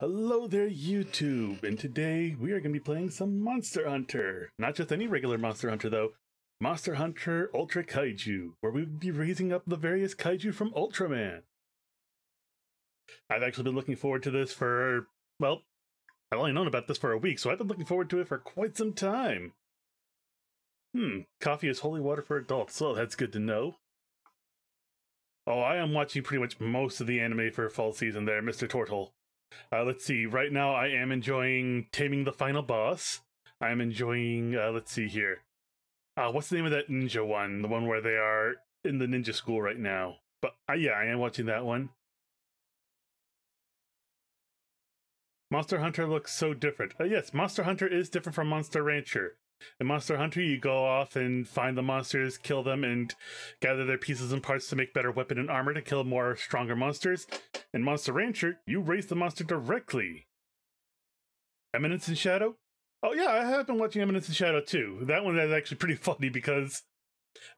Hello there, YouTube, and today we are going to be playing some Monster Hunter. Not just any regular Monster Hunter, though. Monster Hunter Ultra Kaiju, where we will be raising up the various Kaiju from Ultraman. I've actually been looking forward to this for, well, I've only known about this for a week, so I've been looking forward to it for quite some time. Coffee is holy water for adults, so that's good to know. Oh, I am watching pretty much most of the anime for fall season there, Mr. Tortle. Let's see, right now I am enjoying Taming the Final Boss. I'm enjoying, let's see here. What's the name of that ninja one? The one where they are in the ninja school right now. But yeah, I am watching that one. Monster Hunter looks so different. Yes, Monster Hunter is different from Monster Rancher. In Monster Hunter, you go off and find the monsters, kill them, and gather their pieces and parts to make better weapon and armor to kill more stronger monsters. In Monster Rancher, you raise the monster directly. Eminence in Shadow? Oh yeah, I have been watching Eminence in Shadow too. That one is actually pretty funny because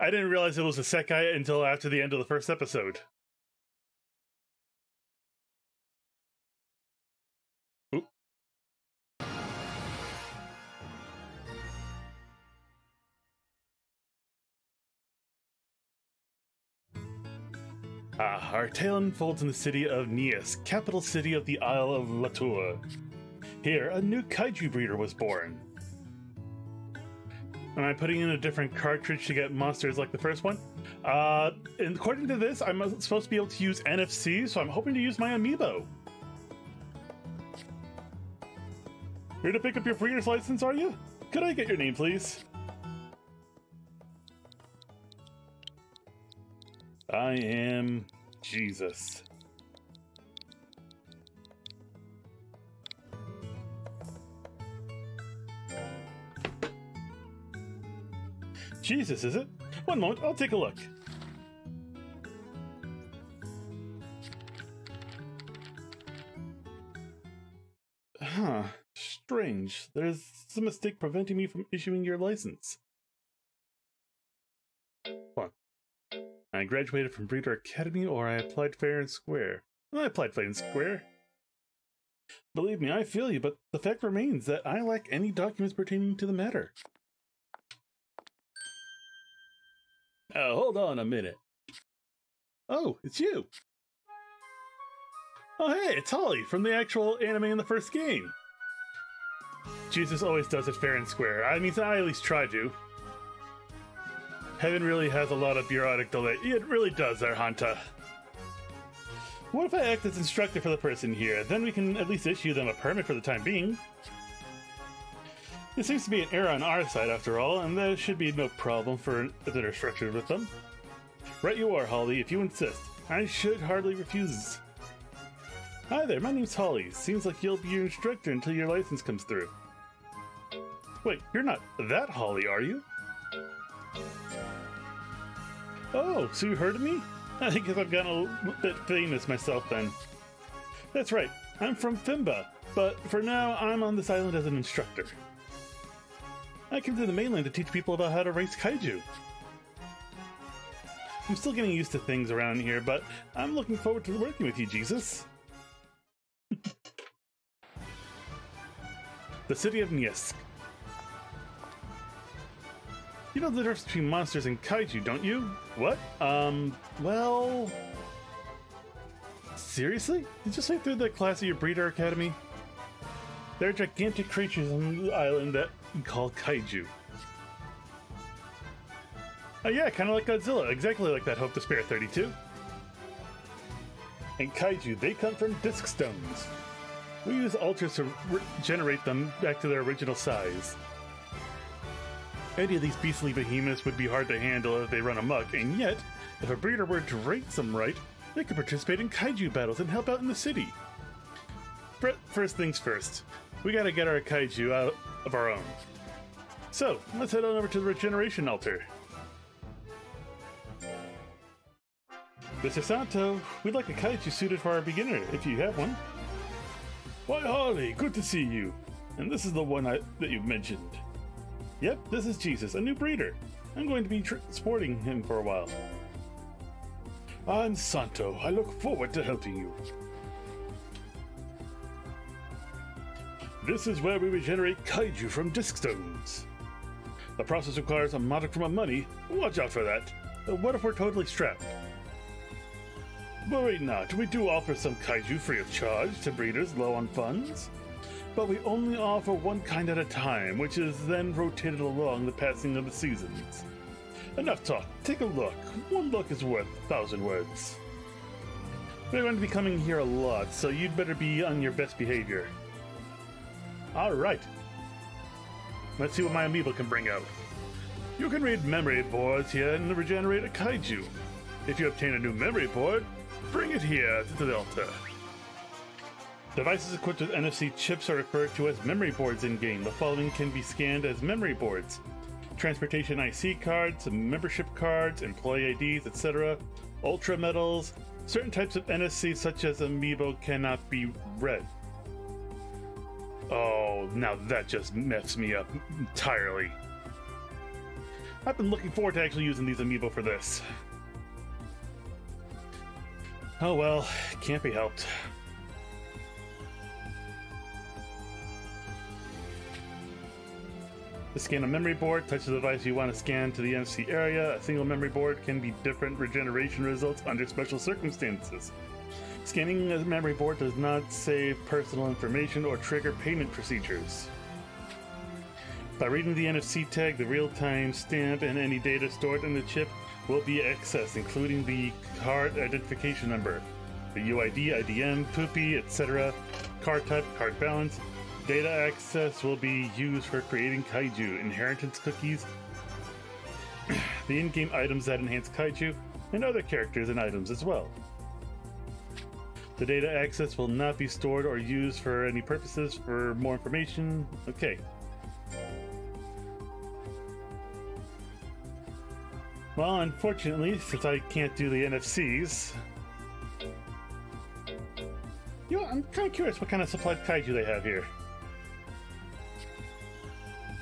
I didn't realize it was a Sekai until after the end of the first episode. Oop. Our tale unfolds in the city of Nias, capital city of the Isle of Latour. Here, a new kaiju breeder was born. Am I putting in a different cartridge to get monsters like the first one? And according to this, I'm supposed to be able to use NFC, so I'm hoping to use my amiibo. Here to pick up your breeder's license, are you? Could I get your name, please? I am Jesus. Jesus, is it? One moment, I'll take a look. Huh, strange. There's a mistake preventing me from issuing your license. I graduated from Breeder Academy, or I applied fair and square. I applied fair and square. Believe me, I feel you, but the fact remains that I lack any documents pertaining to the matter. Hold on a minute. Oh, it's you. Oh, hey, it's Holly from the actual anime in the first game. Jesus always does it fair and square. I mean, I at least try to. Heaven really has a lot of bureaucratic delay. It really does there, Hanta. What if I act as instructor for the person here? Then we can at least issue them a permit for the time being. There seems to be an error on our side after all, and there should be no problem for the instructor with them. Right you are, Holly, if you insist. I should hardly refuse. Hi there, my name's Holly. Seems like you'll be your instructor until your license comes through. Wait, you're not that Holly, are you? Oh, so you heard of me? I guess I've gotten a bit famous myself then. That's right, I'm from Fimba, but for now I'm on this island as an instructor. I came to the mainland to teach people about how to raise kaiju. I'm still getting used to things around here, but I'm looking forward to working with you, Jesus. The city of Nias. You know the difference between monsters and kaiju, don't you? What? Well... Seriously? Did you say through the class of your breeder academy? There are gigantic creatures on the island that you call kaiju. Oh yeah, kind of like Godzilla, exactly like that Hope to Spare 32. And kaiju, they come from disc stones. We use altars to regenerate them back to their original size. Any of these beastly behemoths would be hard to handle if they run amok, and yet, if a breeder were to raise them right, they could participate in kaiju battles and help out in the city. First things first, we gotta get our kaiju out of our own. So, let's head on over to the regeneration altar. Mr. Santo, we'd like a kaiju suited for our beginner, if you have one. Why, Holly, good to see you. And this is the one that you've mentioned. Yep, this is Jesus, a new breeder. I'm going to be supporting him for a while. I'm Santo. I look forward to helping you. This is where we regenerate kaiju from disc stones. The process requires a modicum of money. Watch out for that. What if we're totally strapped? Worry not, we do offer some kaiju free of charge to breeders low on funds. But we only offer one kind at a time, which is then rotated along the passing of the seasons. Enough talk, take a look. One look is worth 1,000 words. We're going to be coming here a lot, so you'd better be on your best behavior. Alright. Let's see what my amiibo can bring out. You can read memory boards here and regenerate a kaiju. If you obtain a new memory board, bring it here to the Delta. Devices equipped with NFC chips are referred to as memory boards in-game. The following can be scanned as memory boards: transportation IC cards, membership cards, employee IDs, etc. Ultra medals. Certain types of NFC, such as amiibo, cannot be read. Oh, now that just messed me up entirely. I've been looking forward to actually using these amiibo for this. Oh well, can't be helped. To scan a memory board, touch the device you want to scan to the NFC area. A single memory board can be different regeneration results under special circumstances. Scanning a memory board does not save personal information or trigger payment procedures. By reading the NFC tag, the real-time stamp and any data stored in the chip will be accessed, including the card identification number, the UID, IDM, POOPY, etc., card type, card balance. Data access will be used for creating kaiju, inheritance cookies, the in-game items that enhance kaiju, and other characters and items as well. The data access will not be stored or used for any purposes. For more information, okay. Well, unfortunately, since I can't do the NFCs, you know, I'm kind of curious what kind of supplied kaiju they have here.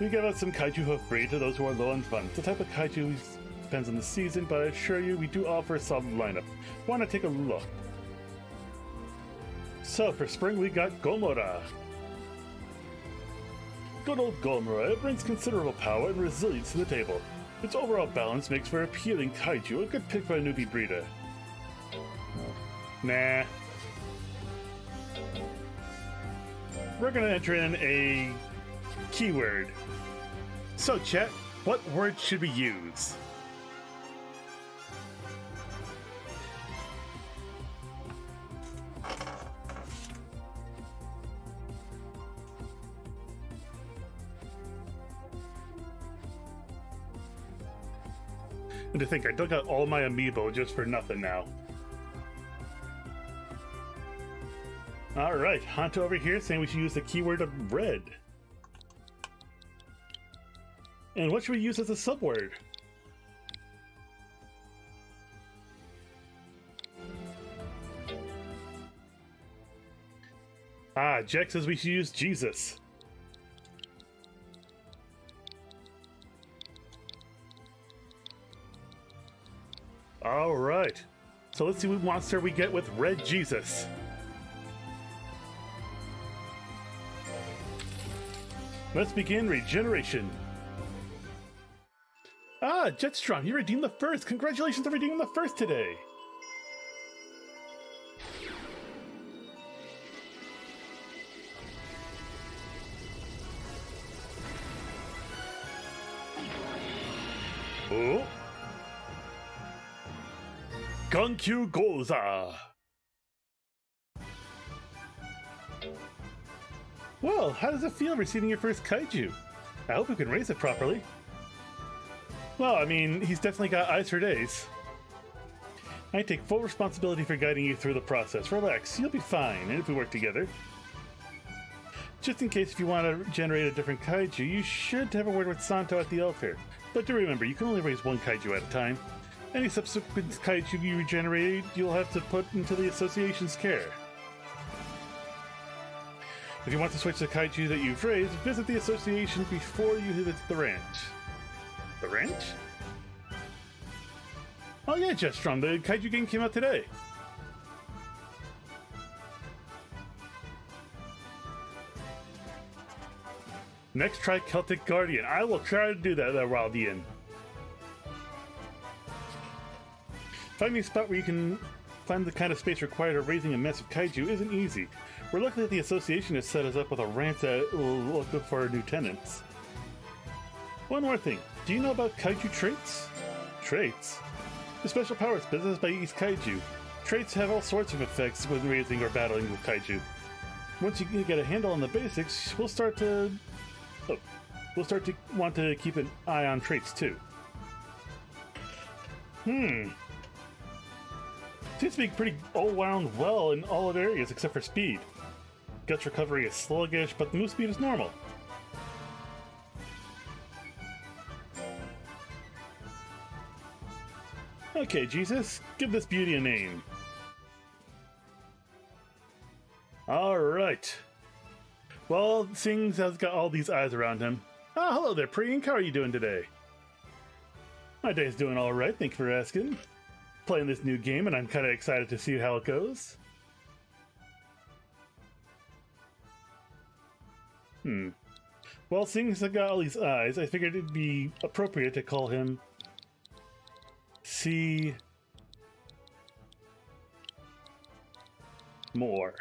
We give out some kaiju for free to those who are low on funds. The type of kaiju depends on the season, but I assure you we do offer a solid lineup. Want to take a look? So for spring we got Gomora. Good old Gomora. It brings considerable power and resilience to the table. Its overall balance makes for appealing kaiju, a good pick for a newbie breeder. Nah. We're gonna enter in a keyword. So chat, what word should we use? And to think, I dug out all my amiibo just for nothing now. Alright, Hanto over here saying we should use the keyword of red. And what should we use as a subword? Ah, Jack says we should use Jesus. Alright, so let's see what monster we get with Red Jesus. Let's begin regeneration. Ah, Jetstrom, you redeemed the first! Congratulations on redeeming the first today! Oh! Gankyu Goza! Well, how does it feel receiving your first kaiju? I hope you can raise it properly. Well, I mean, he's definitely got eyes for days. I take full responsibility for guiding you through the process. Relax, you'll be fine, and if we work together. Just in case if you want to generate a different kaiju, you should have a word with Santo at the altar. But do remember, you can only raise one kaiju at a time. Any subsequent kaiju you regenerate, you'll have to put into the association's care. If you want to switch the kaiju that you've raised, visit the association before you visit the ranch. The ranch? Oh yeah, Jetstrom, the kaiju game came out today. Next, try Celtic Guardian. I will try to do that, Wildian. Finding a spot where you can find the kind of space required of raising a massive kaiju isn't easy. We're lucky that the association has set us up with a ranch that will look good for new tenants. One more thing. Do you know about kaiju traits? Traits? The special powers possessed by each kaiju. Traits have all sorts of effects when raising or battling with kaiju. Once you get a handle on the basics, we'll start to want to keep an eye on traits too. Seems to be pretty all-round well in all other areas except for speed. Guts recovery is sluggish, but the move speed is normal. Okay, Jesus, give this beauty a name. Alright. Well, seeing as I've got all these eyes around him. Oh, hello there, Priyank. How are you doing today? My day's doing alright, thank you for asking. Playing this new game, and I'm kind of excited to see how it goes. Well, seeing as I got all these eyes, I figured it'd be appropriate to call him See More.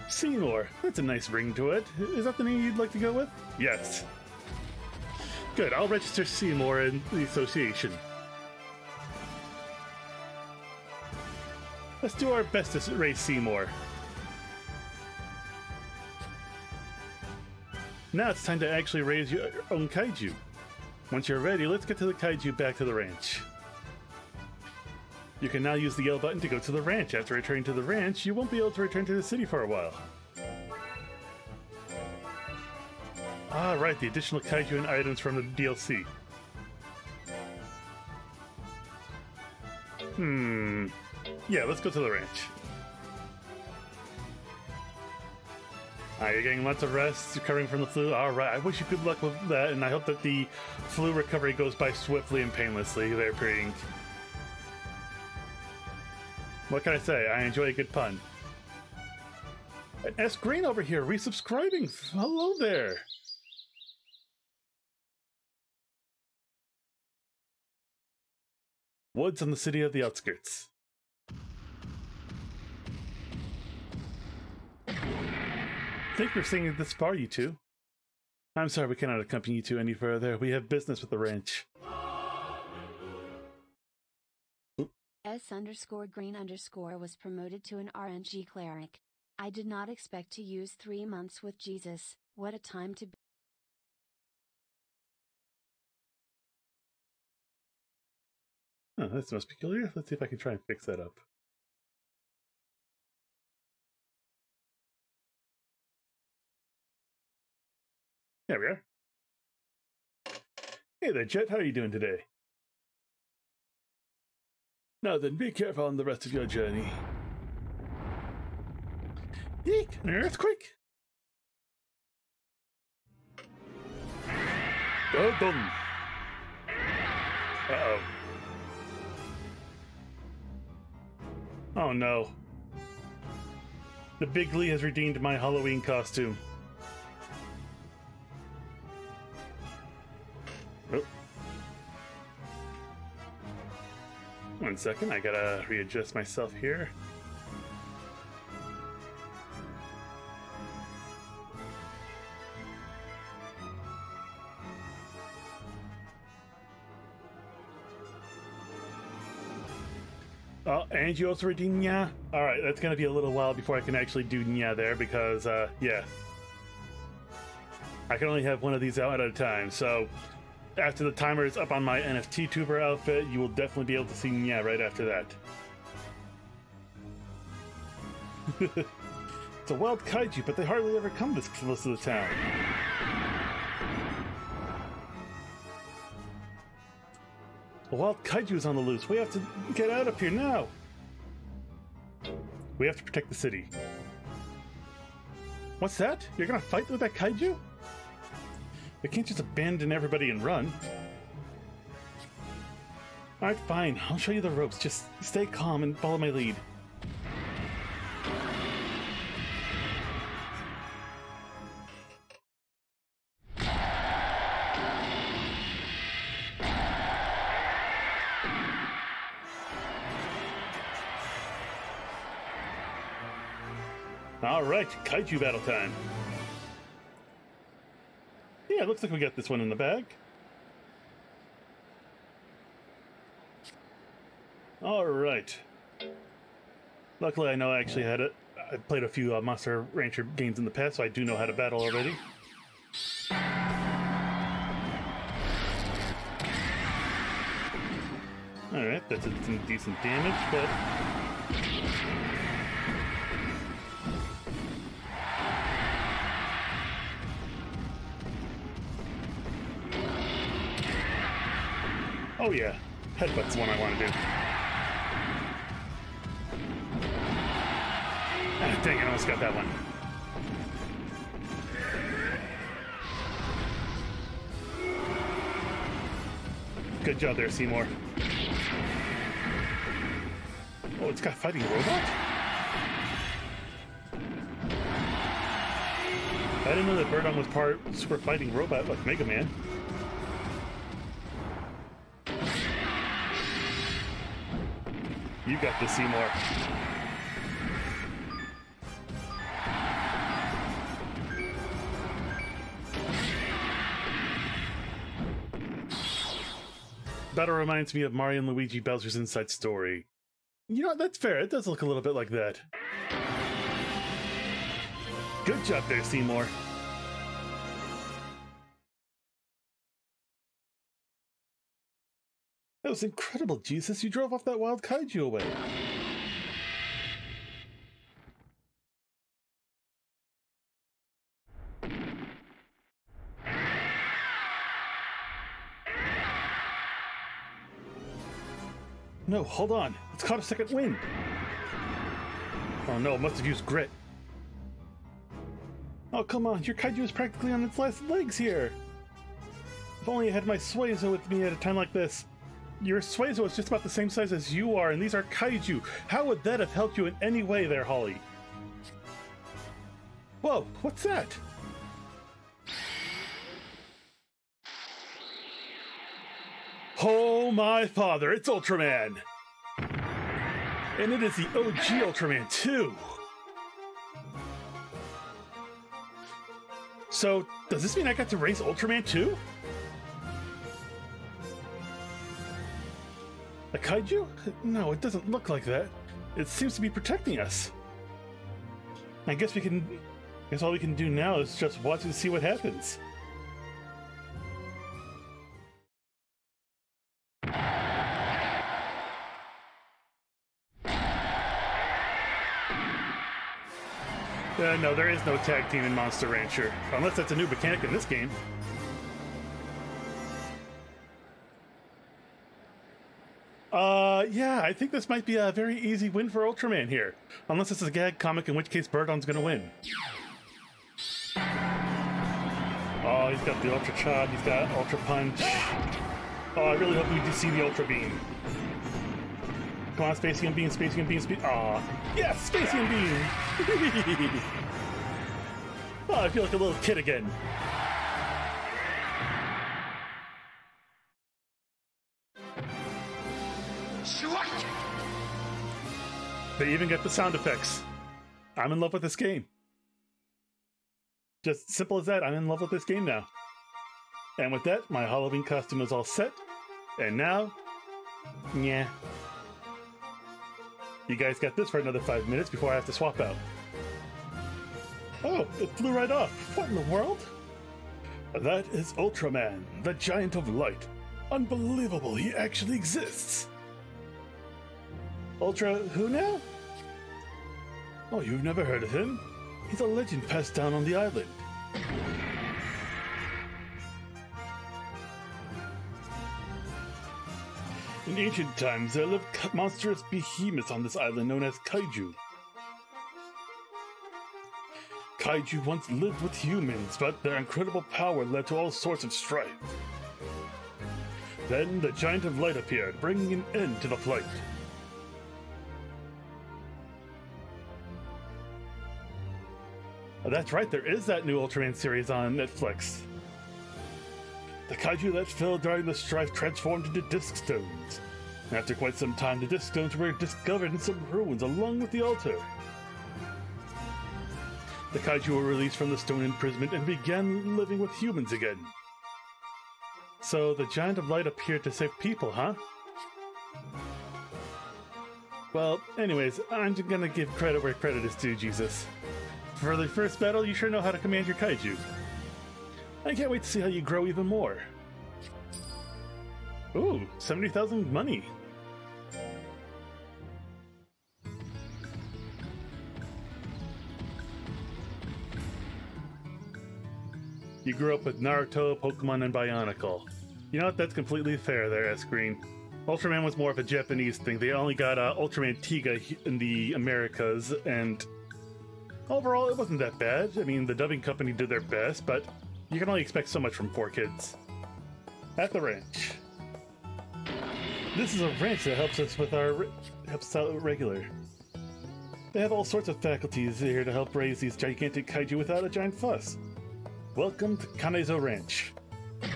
Seymour. That's a nice ring to it. Is that the name you'd like to go with? Yes. Good, I'll register Seymour in the association. Let's do our best to raise Seymour. Now it's time to actually raise your own kaiju. Once you're ready, let's get to the kaiju back to the ranch. You can now use the L button to go to the ranch. After returning to the ranch, you won't be able to return to the city for a while. Ah, right, the additional kaiju and items from the DLC. Yeah, let's go to the ranch. You're getting lots of rest, recovering from the flu. Alright, I wish you good luck with that, and I hope that the flu recovery goes by swiftly and painlessly there, Priyank. What can I say? I enjoy a good pun. And S. Green over here, resubscribing. Hello there. Woods on the city of the outskirts. Thank you for staying this far, you two. I'm sorry we cannot accompany you two any further. We have business with the ranch. S_green_ was promoted to an RNG cleric. I did not expect to use 3 months with Jesus. What a time to be. Oh, that's most peculiar. Let's see if I can try and fix that up. There we are. Hey there, Jet. How are you doing today? Now then, be careful on the rest of your journey. Eek! An earthquake! Oh, boom! Uh-oh. Oh no. The Big Lee has redeemed my Halloween costume. Oh. 1 second, I gotta readjust myself here. Oh, and you also redeem Nya? Alright, that's gonna be a little while before I can actually do Nya there because, yeah. I can only have one of these out at a time, so after the timer is up on my NFT tuber outfit, you will definitely be able to see Nya right after that. It's a wild kaiju, but they hardly ever come this close to the town. A wild kaiju is on the loose. We have to get out of here now. We have to protect the city. What's that? You're gonna fight with that kaiju? We can't just abandon everybody and run. Alright, fine. I'll show you the ropes. Just stay calm and follow my lead. Alright, Kaiju battle time. Yeah, it looks like we got this one in the bag. Alright. Luckily, I know I actually had it. I played a few Monster Rancher games in the past, so I do know how to battle already. Alright, that's some decent damage, but... Oh yeah, headbutt's the one I want to do. Ah, dang, I almost got that one. Good job there, Seymour. Oh, it's got fighting robot? I didn't know that Birdon was part super fighting robot like Mega Man. You got this, Seymour. Battle reminds me of Mario and Luigi Bowser's Inside Story. You know what, that's fair. It does look a little bit like that. Good job there, Seymour. That was incredible, Jesus. You drove off that wild kaiju away. No, hold on. It's caught a second wind. Oh no, it must have used grit. Oh, come on. Your kaiju is practically on its last legs here. If only I had my Suizo with me at a time like this. Your Suizo is just about the same size as you are, and these are kaiju. How would that have helped you in any way there, Holly? Whoa, what's that? Oh my father, it's Ultraman! And it is the OG Ultraman too! So, does this mean I got to race Ultraman too? A kaiju? No, it doesn't look like that. It seems to be protecting us. I guess all we can do now is just watch and see what happens. No, there is no tag team in Monster Rancher. Unless that's a new mechanic in this game. Yeah, I think this might be a very easy win for Ultraman here. Unless it's a gag comic, in which case Birdon's gonna win. Oh, he's got the Ultra Chop, he's got Ultra Punch. Oh, I really hope we do see the Ultra Beam. Come on, Spacian Beam, Spacian Beam, Aw. Yes, Spacian Beam! Oh, I feel like a little kid again. They even get the sound effects. I'm in love with this game. Just simple as that, I'm in love with this game now. And with that, my Halloween costume is all set. And now, yeah. You guys got this for another 5 minutes before I have to swap out. Oh, it flew right off. What in the world? That is Ultraman, the Giant of Light. Unbelievable, he actually exists. Ultra who now? Oh, you've never heard of him? He's a legend passed down on the island. In ancient times, there lived monstrous behemoths on this island known as Kaiju. Kaiju once lived with humans, but their incredible power led to all sorts of strife. Then the Giant of Light appeared, bringing an end to the fight. That's right, there is that new Ultraman series on Netflix. The kaiju that fell during the strife transformed into disc stones. After quite some time, the disc stones were discovered in some ruins along with the altar. The kaiju were released from the stone imprisonment and began living with humans again. So the Giant of Light appeared to save people, huh? Well, anyways, I'm just gonna give credit where credit is due, Jesus. For the first battle, you sure know how to command your kaiju. I can't wait to see how you grow even more. Ooh, 70,000 money. You grew up with Naruto, Pokemon, and Bionicle. You know what? That's completely fair there, S-Green. Ultraman was more of a Japanese thing. They only got Ultraman Tiga in the Americas, and overall, it wasn't that bad. I mean, the dubbing company did their best, but you can only expect so much from 4Kids. At the ranch. This is a ranch that helps us with helps us out regular. They have all sorts of faculties here to help raise these gigantic kaiju without a giant fuss. Welcome to Kanezo Ranch. It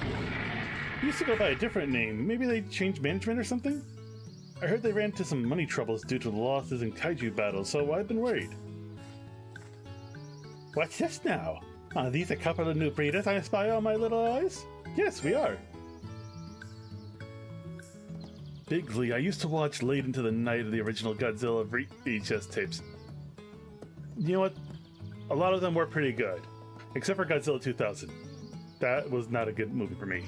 used to go by a different name. Maybe they changed management or something? I heard they ran into some money troubles due to the losses in kaiju battles, so I've been worried. What's this now? Are these a couple of new breeders I spy on my little eyes? Yes, we are. Big Glee, I used to watch late into the night of the original Godzilla VHS tapes. You know what? A lot of them were pretty good. Except for Godzilla 2000. That was not a good movie for me.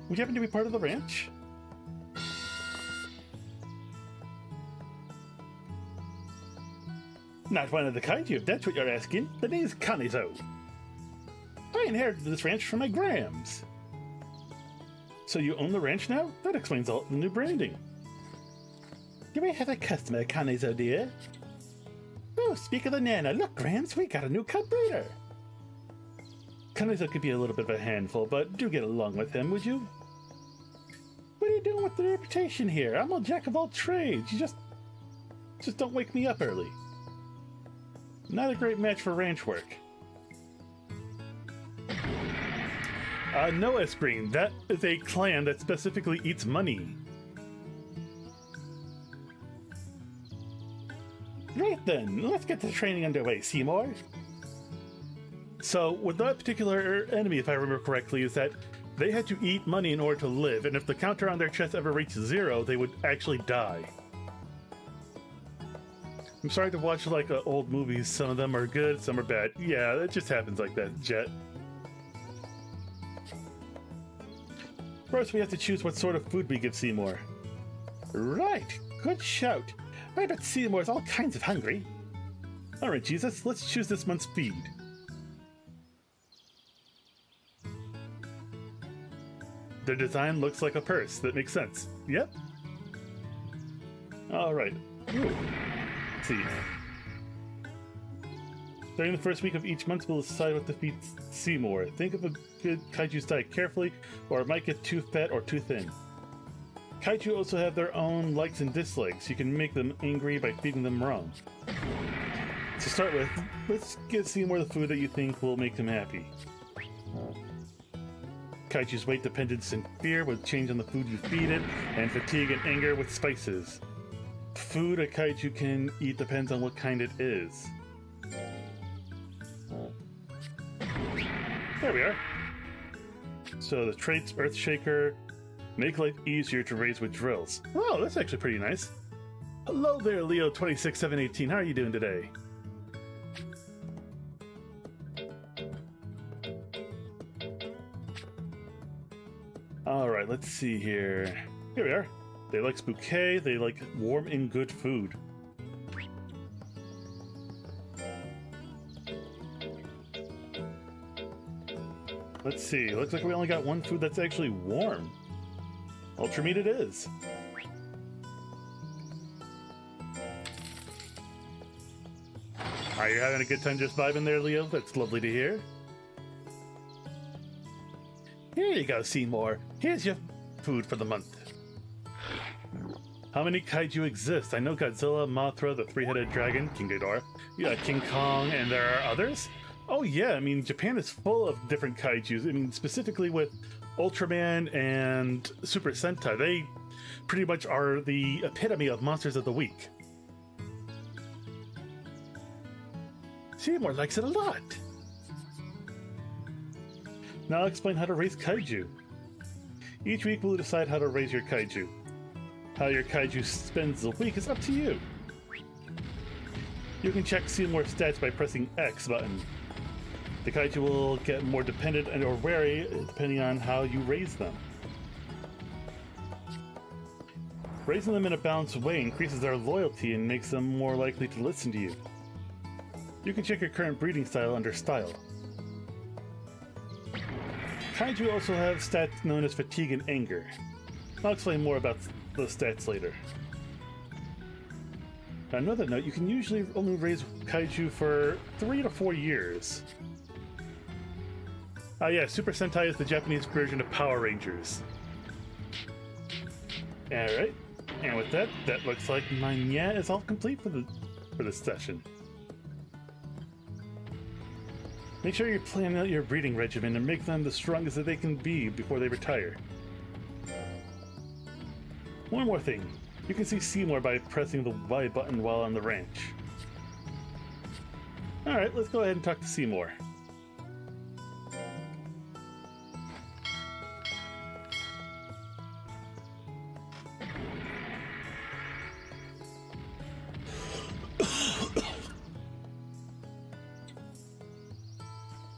Would you happen to be part of the ranch? Not one of the kaiju, if that's what you're asking. The name's Kanezo. I inherited this ranch from my grams. So you own the ranch now? That explains all the new branding. You may have a customer, Kanezo dear. Oh, speak of the Nana. Look, Grams, we got a new cub breeder. Kanezo could be a little bit of a handful, but do get along with him, would you? What are you doing with the reputation here? I'm a jack of all trades. You just don't wake me up early. Not a great match for ranch work. No, S-Green. That is a clan that specifically eats money. Right then, let's get the training underway, Seymour. So, with that particular enemy, if I remember correctly, is that they had to eat money in order to live, and if the counter on their chest ever reached 0, they would actually die. I'm sorry to watch like old movies. Some of them are good, some are bad. Yeah, it just happens like that, Jet. First, we have to choose what sort of food we give Seymour. Right, good shout. I bet Seymour's all kinds of hungry. Alright, Jesus, let's choose this month's feed. Their design looks like a purse. That makes sense. Yep. Alright. Let's see. During the first week of each month, we'll decide what to feed Seymour. Think of a good kaiju's diet carefully, or it might get too fat or too thin. Kaiju also have their own likes and dislikes. You can make them angry by feeding them wrong. To start with, let's give Seymour the food that you think will make him happy. Kaiju's weight dependence and fear will change on the food you feed it, and fatigue and anger with spices. Food a kaiju can eat depends on what kind it is. There we are. So the traits, Earthshaker, make life easier to raise with drills. Oh, that's actually pretty nice. Hello there, Leo26718. How are you doing today? Alright, let's see here. Here we are. They like bouquet, they like warm and good food. Let's see, looks like we only got one food that's actually warm. Ultra meat it is. Are you having a good time just vibing there, Leo? That's lovely to hear. Here you go, Seymour. Here's your food for the month. How many kaiju exist? I know Godzilla, Mothra, the three-headed dragon, King Ghidorah, yeah, King Kong, and there are others? Oh yeah, I mean, Japan is full of different kaijus. I mean, specifically with Ultraman and Super Sentai. They pretty much are the epitome of monsters of the week. Seymour likes it a lot. Now I'll explain how to raise Kaiju. Each week we'll decide how to raise your Kaiju. How your Kaiju spends the week is up to you. You can check Seymour's stats by pressing X button. The Kaiju will get more dependent and or wary depending on how you raise them. Raising them in a balanced way increases their loyalty and makes them more likely to listen to you. You can check your current breeding style under Style. Kaiju also have stats known as Fatigue and Anger. I'll explain more about those stats later. On another note, you can usually only raise Kaiju for 3 to 4 years. Yeah, Super Sentai is the Japanese version of Power Rangers. Alright, and with that, that looks like my nya is all complete for this session. Make sure you plan out your breeding regimen and make them the strongest that they can be before they retire. One more thing, you can see Seymour by pressing the Y button while on the ranch. Alright, let's go ahead and talk to Seymour.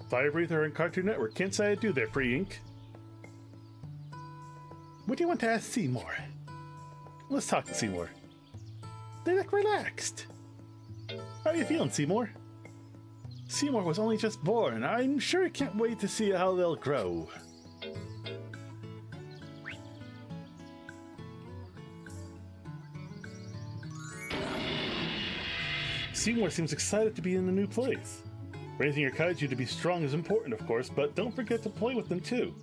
Fire Breather and Cartoon Network, can't say I do there, Pre-Ink. What do you want to ask Seymour? Let's talk to Seymour. They look relaxed. How are you feeling, Seymour? Seymour was only just born. I'm sure I can't wait to see how they'll grow. Seymour seems excited to be in the new place. Raising your Kaiju to be strong is important, of course, but don't forget to play with them too.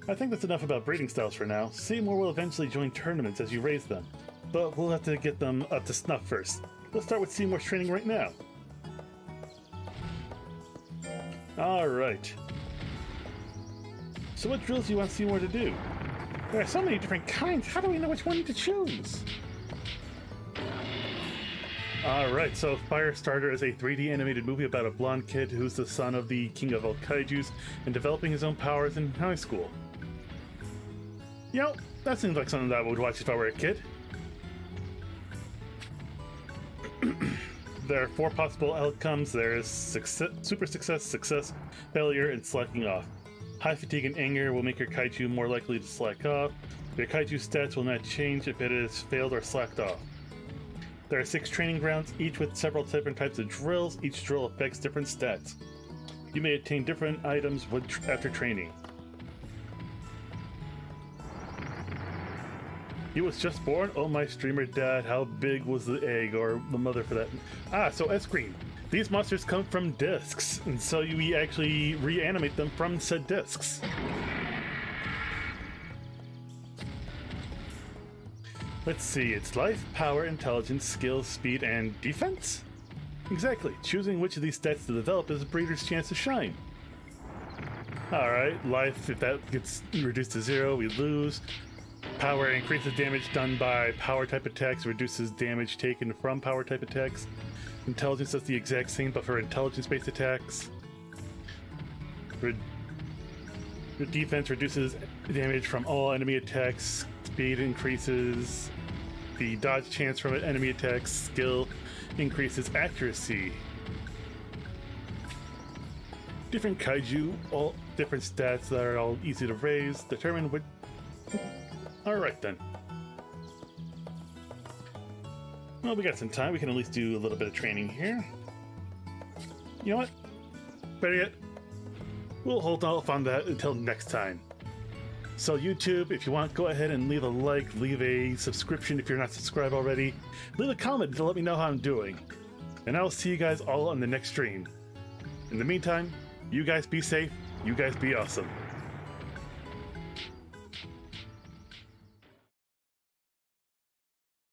I think that's enough about breeding styles for now. Seymour will eventually join tournaments as you raise them, but we'll have to get them up to snuff first. Let's start with Seymour's training right now. Alright. So what drills do you want Seymour to do? There are so many different kinds, how do we know which one to choose? Alright, so Firestarter is a 3D animated movie about a blonde kid who's the son of the king of all kaijus and developing his own powers in high school. You know, that seems like something that I would watch if I were a kid. There are 4 possible outcomes. There is success, super success, success, failure, and slacking off. High fatigue and anger will make your kaiju more likely to slack off. Your kaiju stats will not change if it has failed or slacked off. There are 6 training grounds, each with several different types of drills. Each drill affects different stats. You may attain different items after training. He was just born? Oh my streamer dad, how big was the egg, or the mother for that? So S-Green. These monsters come from discs, and so we actually reanimate them from said discs. Let's see, it's life, power, intelligence, skills, speed, and defense? Exactly. Choosing which of these stats to develop is a breeder's chance to shine. Alright, life, if that gets reduced to 0, we lose. Power increases damage done by power type attacks, reduces damage taken from power type attacks. Intelligence does the exact same, but for intelligence-based attacks. Defense reduces damage from all enemy attacks. Speed increases the dodge chance from enemy attacks. Skill increases accuracy. Different kaiju, all different stats that are all easy to raise. Determine what... Alright then. Well, we got some time. We can at least do a little bit of training here. You know what? Better yet, we'll hold off on that until next time. So YouTube, if you want, go ahead and leave a like, leave a subscription if you're not subscribed already. Leave a comment to let me know how I'm doing. And I will see you guys all on the next stream. In the meantime, you guys be safe, you guys be awesome.